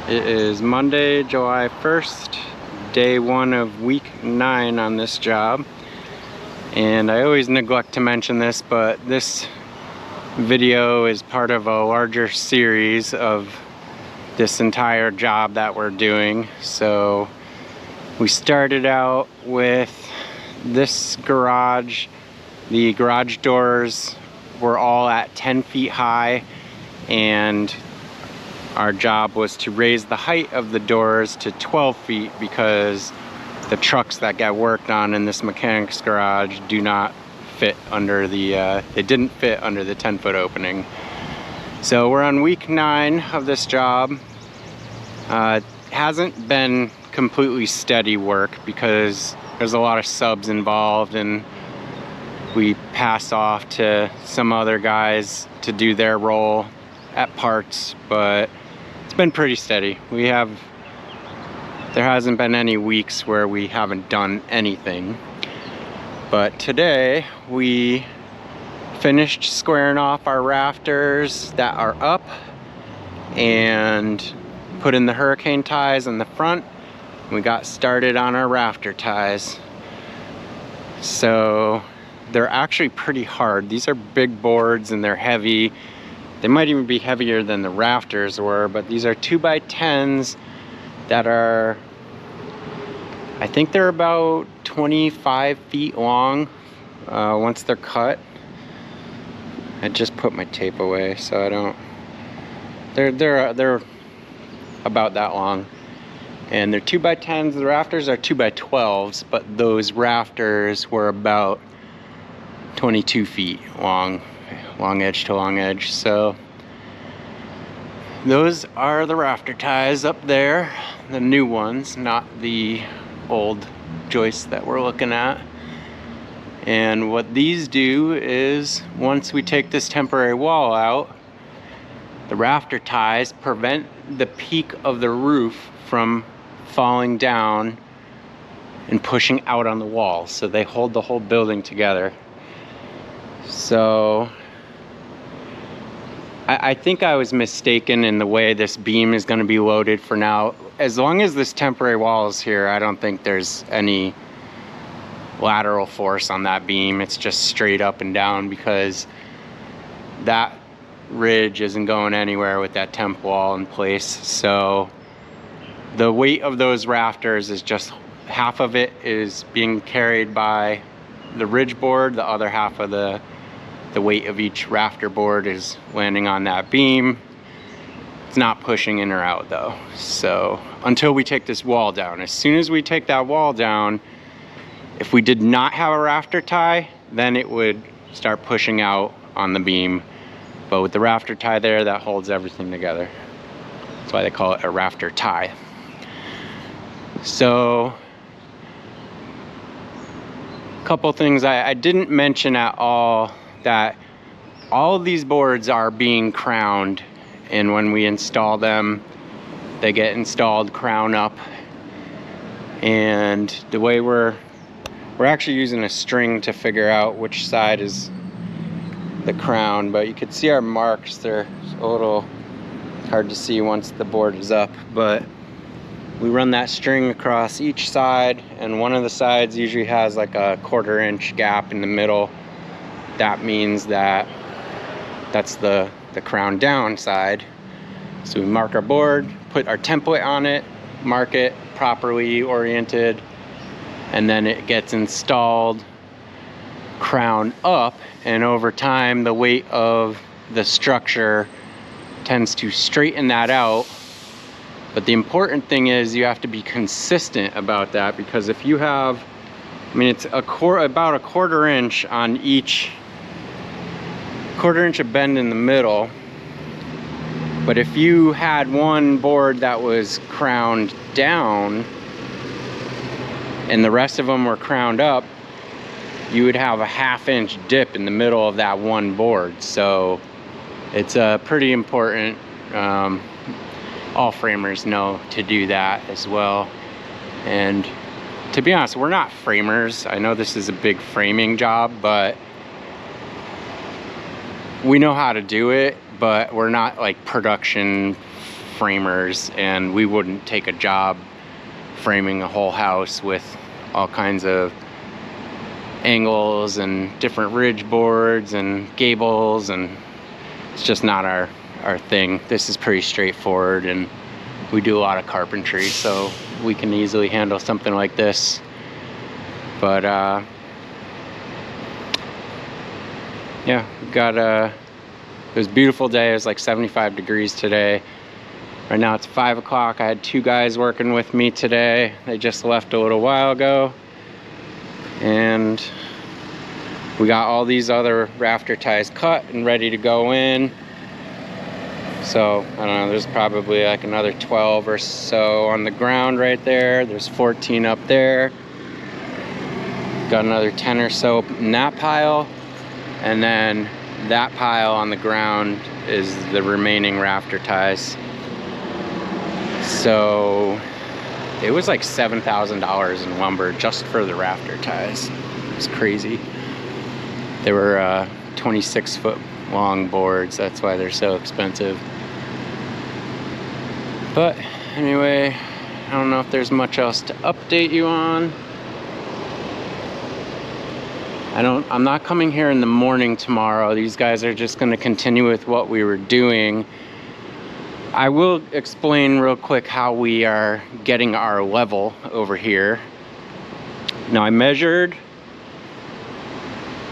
It is Monday, July 1st, day 1 of week 9 on this job. And I always neglect to mention this, but this video is part of a larger series of this entire job that we're doing. So we started out with this garage. The garage doors were all at 10 feet high, and our job was to raise the height of the doors to 12 feet because the trucks that get worked on in this mechanic's garage do not fit under the, they didn't fit under the 10-foot opening. So we're on week 9 of this job. It hasn't been completely steady work because there's a lot of subs involved, and we pass off to some other guys to do their role at parts, but it's been pretty steady. There hasn't been any weeks where we haven't done anything. But today we finished squaring off our rafters that are up and put in the hurricane ties in the front. We got started on our rafter ties. So they're actually pretty hard. These are big boards and they're heavy. They might even be heavier than the rafters were, but these are 2x10s that are, I think they're about 25 feet long once they're cut. I just put my tape away so I don't, they're about that long. And they're 2x10s, the rafters are 2x12s, but those rafters were about 22 feet long edge to long edge. So those are the rafter ties up there, the new ones, not the old joists that we're looking at. And what these do is, once we take this temporary wall out, the rafter ties prevent the peak of the roof from falling down and pushing out on the wall, so they hold the whole building together. So I think I was mistaken in the way this beam is going to be loaded for now. As long as this temporary wall is here, I don't think there's any lateral force on that beam. It's just straight up and down because that ridge isn't going anywhere with that temp wall in place. So the weight of those rafters is just half of it is being carried by the ridge board, the other half of the weight of each rafter board is landing on that beam. It's not pushing in or out though. So until we take this wall down, as soon as we take that wall down, if we did not have a rafter tie, then it would start pushing out on the beam. But with the rafter tie there, that holds everything together. That's why they call it a rafter tie. So a couple things I didn't mention at all, that all of these boards are being crowned, and when we install them, they get installed crown up. And the way we're actually using a string to figure out which side is the crown, but you can see our marks. They're a little hard to see once the board is up, but we run that string across each side, and one of the sides usually has like a 1/4 inch gap in the middle. That means that that's the crown down side. So we mark our board, put our template on it, mark it properly oriented, and then it gets installed crown up, and over time the weight of the structure tends to straighten that out. But the important thing is you have to be consistent about that, because if you have, I mean, it's about a 1/4 inch on each, 1/4 inch of bend in the middle. But if you had one board that was crowned down and the rest of them were crowned up, you would have a 1/2 inch dip in the middle of that one board. So it's pretty important. All framers know to do that as well. And to be honest, we're not framers. I know this is a big framing job, but we know how to do it, but we're not like production framers, and we wouldn't take a job framing a whole house with all kinds of angles and different ridge boards and gables, and it's just not our thing. This is pretty straightforward, and we do a lot of carpentry, so we can easily handle something like this. But yeah, we got it was a beautiful day. It was like 75 degrees today. Right now it's 5 o'clock. I had 2 guys working with me today. They just left a little while ago, and we got all these other rafter ties cut and ready to go in. So I don't know, there's probably like another 12 or so on the ground right there. There's 14 up there. Got another 10 or so in that pile, and then that pile on the ground is the remaining rafter ties. So it was like $7,000 in lumber just for the rafter ties. It's crazy. They were 26-foot long boards. That's why they're so expensive. But anyway, I don't know if there's much else to update you on. I'm not coming here in the morning tomorrow. These guys are just going to continue with what we were doing. I will explain real quick how we are getting our level over here. Now, I measured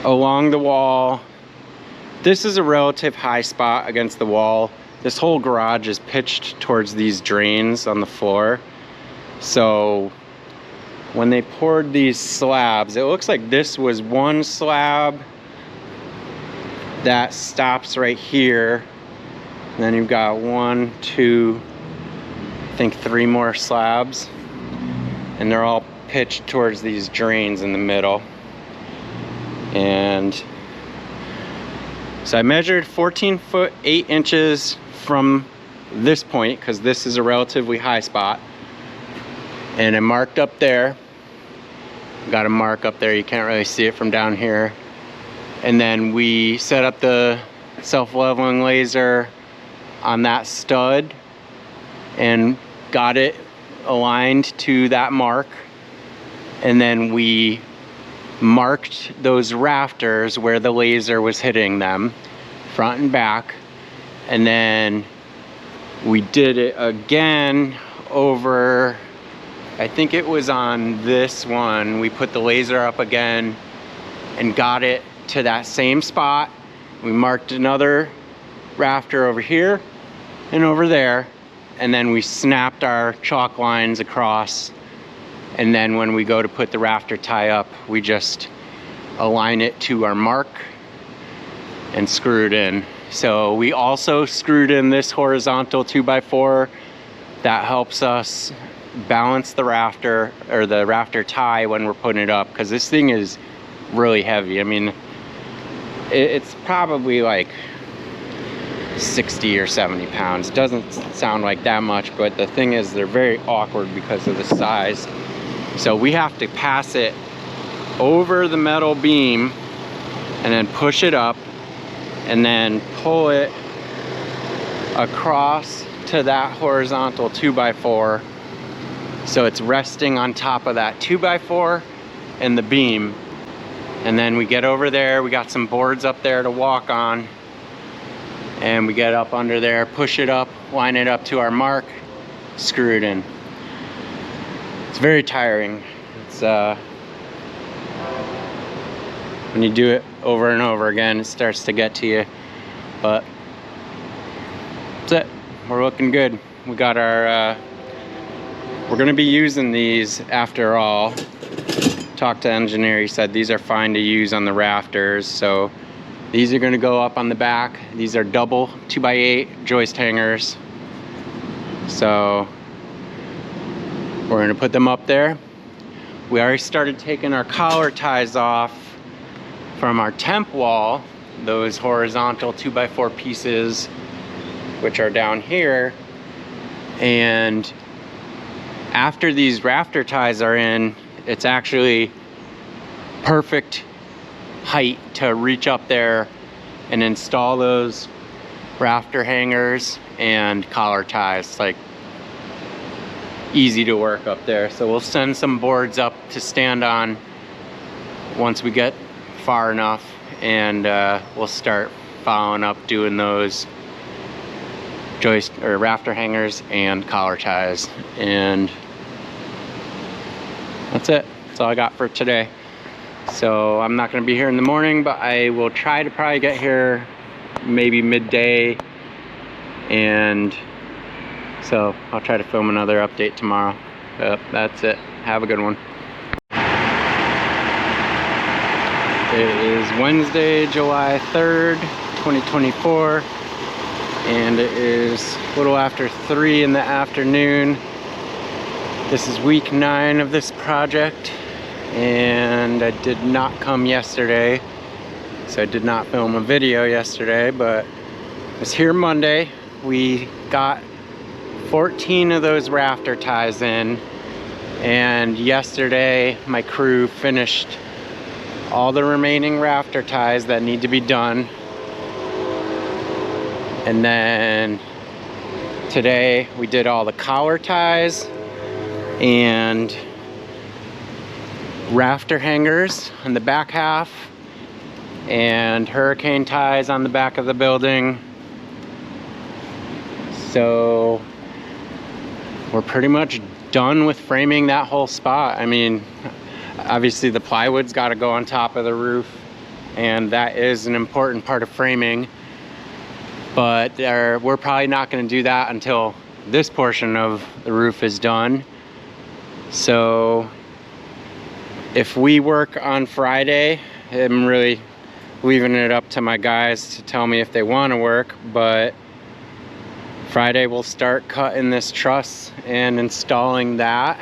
along the wall. This is a relative high spot against the wall. This whole garage is pitched towards these drains on the floor. So when they poured these slabs, it looks like this was one slab that stops right here. And then you've got 1, 2, I think 3 more slabs. And they're all pitched towards these drains in the middle. And so I measured 14 foot 8 inches from this point, because this is a relatively high spot. And I marked up there. Got a mark up there, you can't really see it from down here. And then we set up the self-leveling laser on that stud and got it aligned to that mark. And then we marked those rafters where the laser was hitting them, front and back. And then we did it again over, I think it was on this one. We put the laser up again and got it to that same spot. We marked another rafter over here and over there, and then we snapped our chalk lines across. And then when we go to put the rafter tie up, we just align it to our mark and screw it in. So we also screwed in this horizontal 2x4 that helps us balance the rafter, or the rafter tie, when we're putting it up, because this thing is really heavy. I mean, it's probably like 60 or 70 pounds. It doesn't sound like that much, but the thing is, they're very awkward because of the size. So we have to pass it over the metal beam and then push it up and then pull it across to that horizontal 2x4, so it's resting on top of that 2x4 and the beam. And then we get over there, we got some boards up there to walk on, and we get up under there, push it up, line it up to our mark, screw it in. It's very tiring. It's when you do it over and over again, it starts to get to you. But that's it. We're looking good. We got our we're gonna be using these after all. Talked to engineer, he said these are fine to use on the rafters. So these are gonna go up on the back. These are double 2x8 joist hangers. So we're gonna put them up there. We already started taking our collar ties off from our temp wall, those horizontal 2x4 pieces, which are down here. And after these rafter ties are in, it's actually perfect height to reach up there and install those rafter hangers and collar ties. Like, easy to work up there. So we'll send some boards up to stand on once we get far enough, and we'll start following up doing those joist or rafter hangers and collar ties. And that's it. That's all I got for today. So I'm not going to be here in the morning, but I will try to probably get here maybe midday, and so I'll try to film another update tomorrow. That's it. Have a good one. It is Wednesday, July 3rd, 2024, and it is a little after 3 in the afternoon. This is week 9 of this project, and I did not come yesterday, so I did not film a video yesterday, but I was here Monday. We got 14 of those rafter ties in, and yesterday my crew finished all the remaining rafter ties that need to be done. And then today we did all the collar ties and rafter hangers on the back half and hurricane ties on the back of the building. So we're pretty much done with framing that whole spot. I mean, obviously the plywood's got to go on top of the roof, and that is an important part of framing, but we're probably not going to do that until this portion of the roof is done. So if we work on Friday, I'm really leaving it up to my guys to tell me if they want to work, but Friday we'll start cutting this truss and installing that.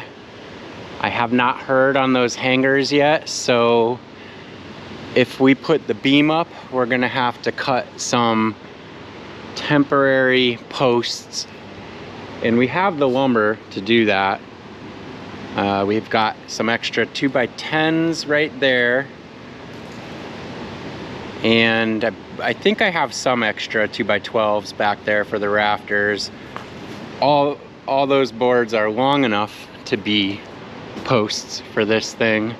I have not heard on those hangers yet, so if we put the beam up, we're gonna have to cut some temporary posts, and we have the lumber to do that. We've got some extra 2x10s right there, and I think I have some extra 2x12s back there for the rafters. All those boards are long enough to be posts for this thing,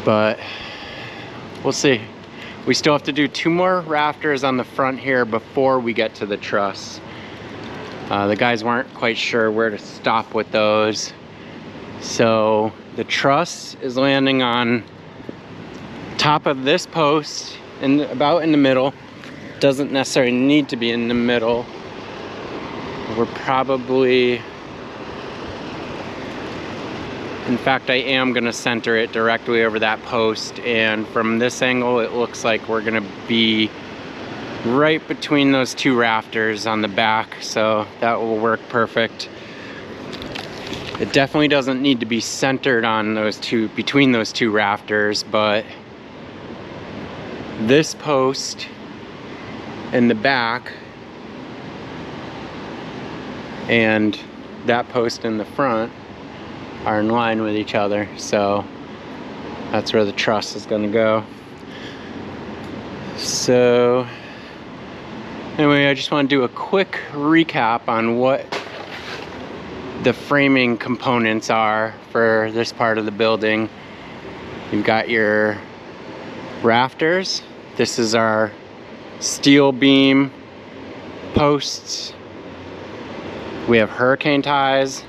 but we'll see. We still have to do 2 more rafters on the front here before we get to the truss. The guys weren't quite sure where to stop with those, so the truss is landing on top of this post and about in the middle. Doesn't necessarily need to be in the middle. We're probably, in fact, I am gonna center it directly over that post, and from this angle it looks like we're gonna be right between those 2 rafters on the back, so that will work perfect. It definitely doesn't need to be centered on those two, between those 2 rafters, but this post in the back and that post in the front are in line with each other, so that's where the truss is going to go. So anyway, I just want to do a quick recap on what the framing components are for this part of the building. You've got your rafters. This is our steel beam posts. We have hurricane ties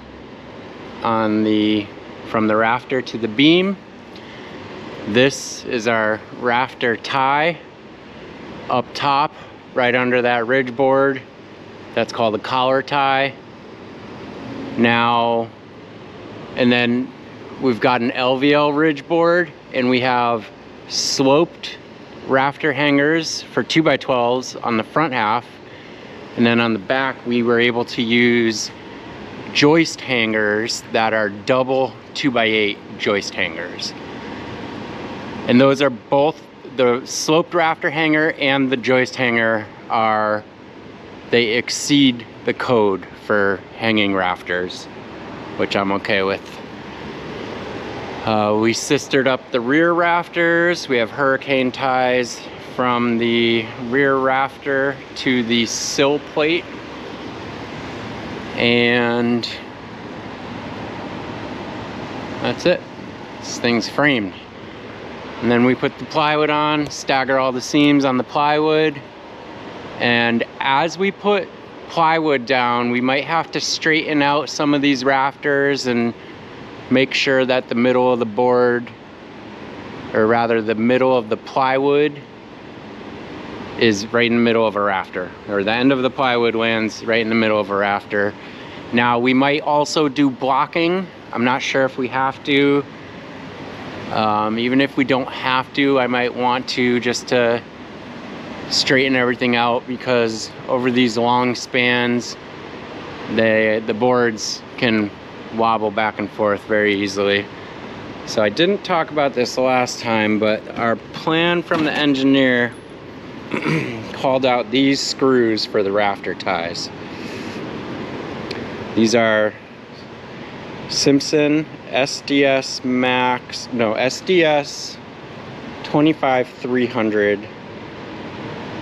on from the rafter to the beam. This is our rafter tie up top, right under that ridge board. That's called a collar tie. Now, and then we've got an LVL ridge board, and we have sloped rafter hangers for 2x12s on the front half, and then on the back we were able to use joist hangers that are double 2x8 joist hangers, and those are both, the sloped rafter hanger and the joist hanger they exceed the code for hanging rafters, which I'm okay with. We sistered up the rear rafters. We have hurricane ties from the rear rafter to the sill plate, and that's it. This thing's framed. And then we put the plywood on, stagger all the seams on the plywood, and as we put plywood down, we might have to straighten out some of these rafters and make sure that the middle of the board, or rather the middle of the plywood, is right in the middle of a rafter, or the end of the plywood lands right in the middle of a rafter. Now we might also do blocking. I'm not sure if we have to. Even if we don't have to, I might want to, just to straighten everything out, because over these long spans the boards can wobble back and forth very easily. So I didn't talk about this the last time, but our plan from the engineer called out these screws for the rafter ties. These are Simpson SDS 25-300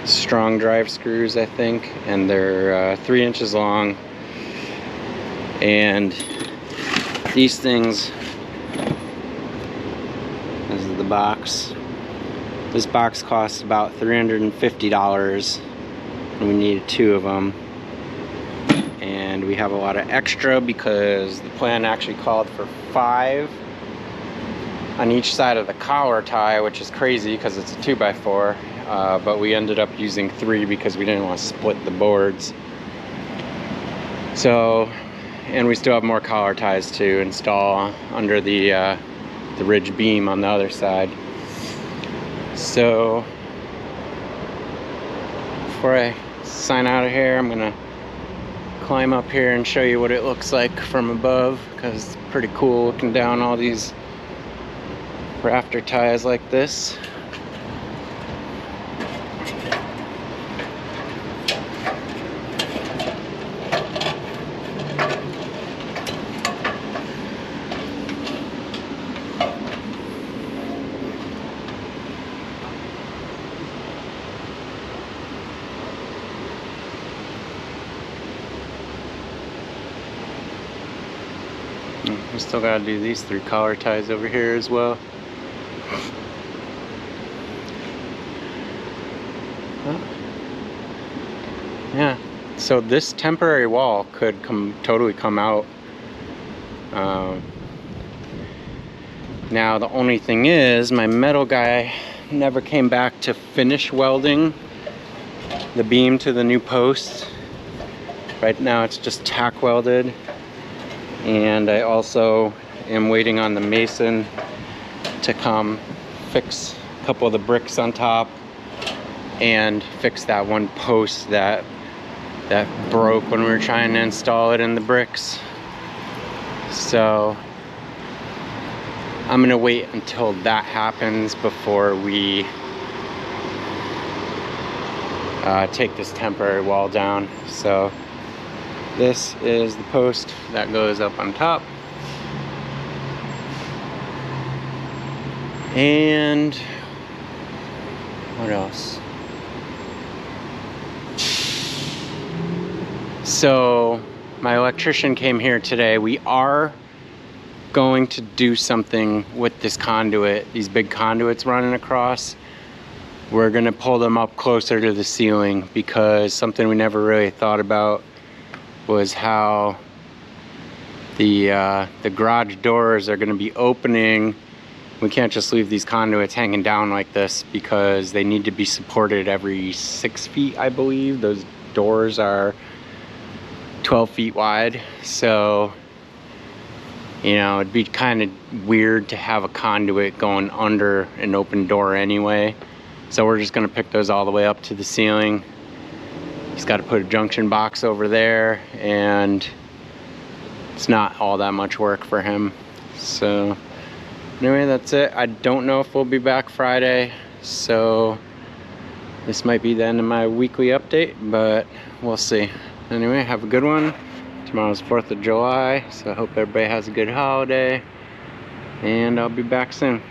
strong drive screws, I think, and they're 3 inches long. And these things, this is the box. This box costs about $350, and we needed 2 of them. And we have a lot of extra because the plan actually called for 5 on each side of the collar tie, which is crazy because it's a 2x4. But we ended up using 3 because we didn't want to split the boards. So, and we still have more collar ties to install under the ridge beam on the other side. So before I sign out of here, I'm gonna climb up here and show you what it looks like from above, because it's pretty cool looking down all these rafter ties like this. We still gotta do these 3 collar ties over here as well. Yeah, so this temporary wall could totally come out. Now the only thing is, my metal guy never came back to finish welding the beam to the new post. Right now it's just tack welded. And I also am waiting on the mason to come fix a couple of the bricks on top and fix that one post that broke when we were trying to install it in the bricks. So I'm gonna wait until that happens before we take this temporary wall down. So this is the post that goes up on top. And what else? So my electrician came here today. We are going to do something with this conduit, these big conduits running across. We're gonna pull them up closer to the ceiling, because something we never really thought about was how the garage doors are going to be opening. We can't just leave these conduits hanging down like this, because they need to be supported every 6 feet, I believe. Those doors are 12 feet wide, so you know, it'd be kind of weird to have a conduit going under an open door anyway. So we're just going to pick those all the way up to the ceiling. He's got to put a junction box over there, and it's not all that much work for him. So anyway, that's it. I don't know if we'll be back Friday, so this might be the end of my weekly update, but we'll see. Anyway, have a good one. Tomorrow's 4th of July, so I hope everybody has a good holiday, and I'll be back soon.